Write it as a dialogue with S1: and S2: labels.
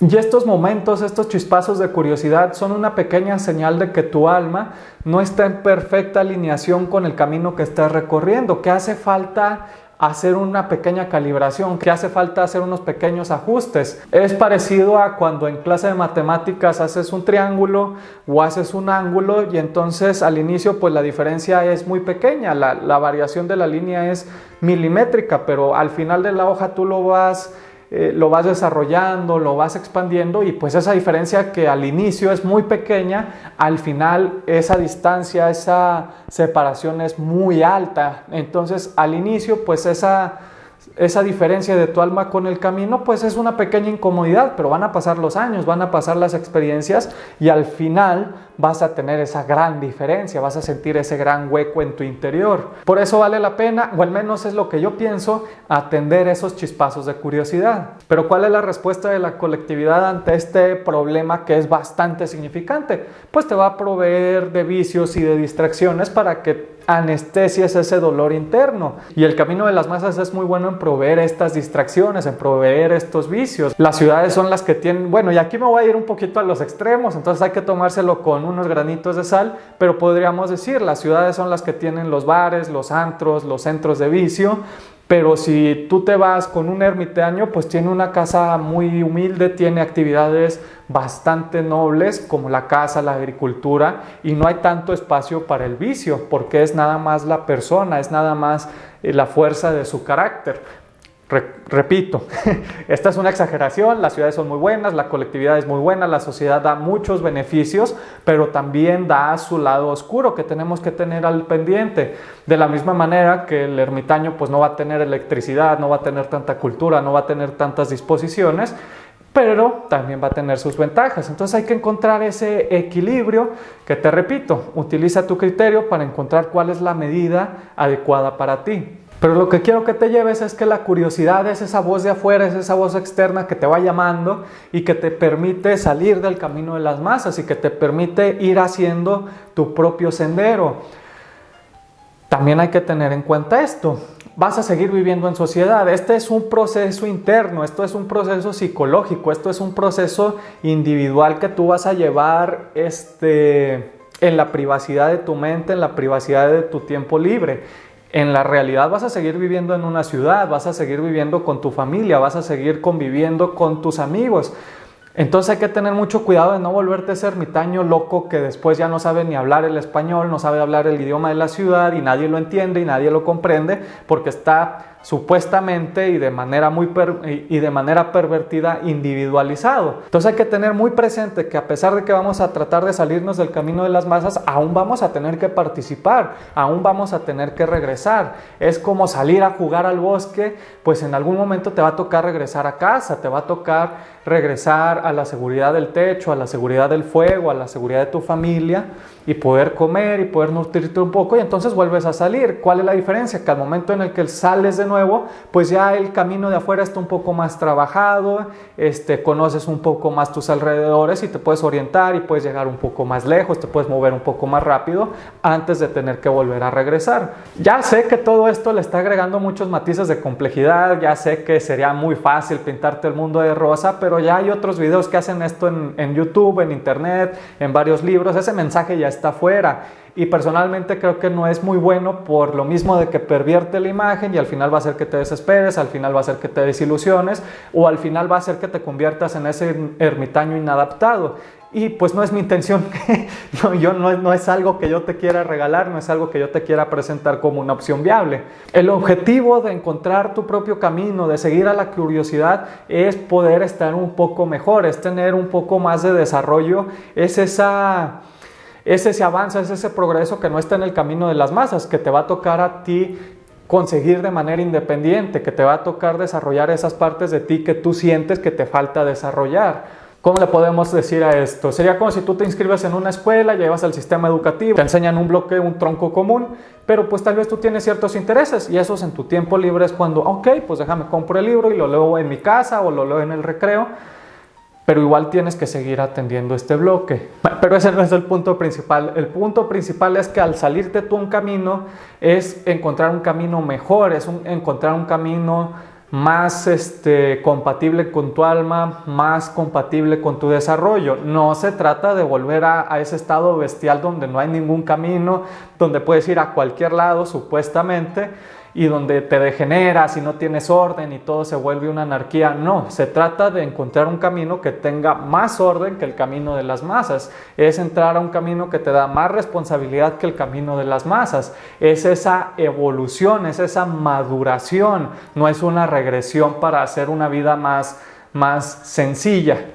S1: Y estos momentos, estos chispazos de curiosidad son una pequeña señal de que tu alma no está en perfecta alineación con el camino que estás recorriendo, que hace falta hacer una pequeña calibración, que hace falta hacer unos pequeños ajustes. Es parecido a cuando en clase de matemáticas haces un triángulo o haces un ángulo y entonces al inicio pues la diferencia es muy pequeña, la variación de la línea es milimétrica, pero al final de la hoja tú lo vas desarrollando, lo vas expandiendo y pues esa diferencia que al inicio es muy pequeña, al final esa distancia, esa separación es muy alta. Entonces al inicio pues esa diferencia de tu alma con el camino pues es una pequeña incomodidad, pero van a pasar los años, van a pasar las experiencias y al final vas a tener esa gran diferencia, vas a sentir ese gran hueco en tu interior. Por eso vale la pena, o al menos es lo que yo pienso, atender esos chispazos de curiosidad. Pero ¿cuál es la respuesta de la colectividad ante este problema que es bastante significante? Pues te va a proveer de vicios y de distracciones para que anestesies ese dolor interno. Y el camino de las masas es muy bueno en proveer estas distracciones, en proveer estos vicios. Las ciudades son las que tienen, bueno, y aquí me voy a ir un poquito a los extremos, entonces hay que tomárselo con unos granitos de sal, pero podríamos decir, las ciudades son las que tienen los bares, los antros, los centros de vicio. Pero si tú te vas con un ermitaño, pues tiene una casa muy humilde, tiene actividades bastante nobles como la caza, la agricultura, y no hay tanto espacio para el vicio, porque es nada más la persona, es nada más la fuerza de su carácter. Repito, esta es una exageración, las ciudades son muy buenas, la colectividad es muy buena, la sociedad da muchos beneficios, pero también da su lado oscuro que tenemos que tener al pendiente. De la misma manera que el ermitaño pues no va a tener electricidad, no va a tener tanta cultura, no va a tener tantas disposiciones, pero también va a tener sus ventajas. Entonces hay que encontrar ese equilibrio que, te repito, utiliza tu criterio para encontrar cuál es la medida adecuada para ti. Pero lo que quiero que te lleves es que la curiosidad es esa voz de afuera, es esa voz externa que te va llamando y que te permite salir del camino de las masas y que te permite ir haciendo tu propio sendero. También hay que tener en cuenta esto. Vas a seguir viviendo en sociedad. Este es un proceso interno, esto es un proceso psicológico, esto es un proceso individual que tú vas a llevar en la privacidad de tu mente, en la privacidad de tu tiempo libre. En la realidad vas a seguir viviendo en una ciudad, vas a seguir viviendo con tu familia, vas a seguir conviviendo con tus amigos. Entonces hay que tener mucho cuidado de no volverte ese ermitaño loco que después ya no sabe ni hablar el español, no sabe hablar el idioma de la ciudad y nadie lo entiende y nadie lo comprende porque está supuestamente y de manera pervertida individualizado. Entonces hay que tener muy presente que a pesar de que vamos a tratar de salirnos del camino de las masas, aún vamos a tener que participar, aún vamos a tener que regresar. Es como salir a jugar al bosque, pues en algún momento te va a tocar regresar a casa, te va a tocar regresar a la seguridad del techo, a la seguridad del fuego, a la seguridad de tu familia y poder comer y poder nutrirte un poco y entonces vuelves a salir. ¿Cuál es la diferencia? Que al momento en el que sales de nuevo, pues ya el camino de afuera está un poco más trabajado, conoces un poco más tus alrededores y te puedes orientar y puedes llegar un poco más lejos, te puedes mover un poco más rápido antes de tener que volver a regresar. Ya sé que todo esto le está agregando muchos matices de complejidad, ya sé que sería muy fácil pintarte el mundo de rosa, pero ya hay otros videos que hacen esto en YouTube, en internet, en varios libros. Ese mensaje ya está fuera y personalmente creo que no es muy bueno por lo mismo de que pervierte la imagen y al final va a hacer que te desesperes, al final va a hacer que te desilusiones o al final va a hacer que te conviertas en ese ermitaño inadaptado. Y pues no es mi intención, no es algo que yo te quiera regalar, no es algo que yo te quiera presentar como una opción viable. El objetivo de encontrar tu propio camino, de seguir a la curiosidad, es poder estar un poco mejor, es tener un poco más de desarrollo, es ese avance, es ese progreso que no está en el camino de las masas, que te va a tocar a ti conseguir de manera independiente, que te va a tocar desarrollar esas partes de ti que tú sientes que te falta desarrollar. ¿Cómo le podemos decir a esto? Sería como si tú te inscribes en una escuela, llevas al sistema educativo, te enseñan un bloque, un tronco común, pero pues tal vez tú tienes ciertos intereses y esos en tu tiempo libre es cuando, ok, pues déjame compro el libro y lo leo en mi casa o lo leo en el recreo, pero igual tienes que seguir atendiendo este bloque. Pero ese no es el punto principal. El punto principal es que al salirte tú un camino es encontrar un camino mejor, encontrar un camino más compatible con tu alma, más compatible con tu desarrollo. No se trata de volver a ese estado bestial donde no hay ningún camino, donde puedes ir a cualquier lado supuestamente y donde te degeneras y no tienes orden y todo se vuelve una anarquía. No, se trata de encontrar un camino que tenga más orden que el camino de las masas. Es entrar a un camino que te da más responsabilidad que el camino de las masas. Es esa evolución, es esa maduración, no es una regresión para hacer una vida más sencilla.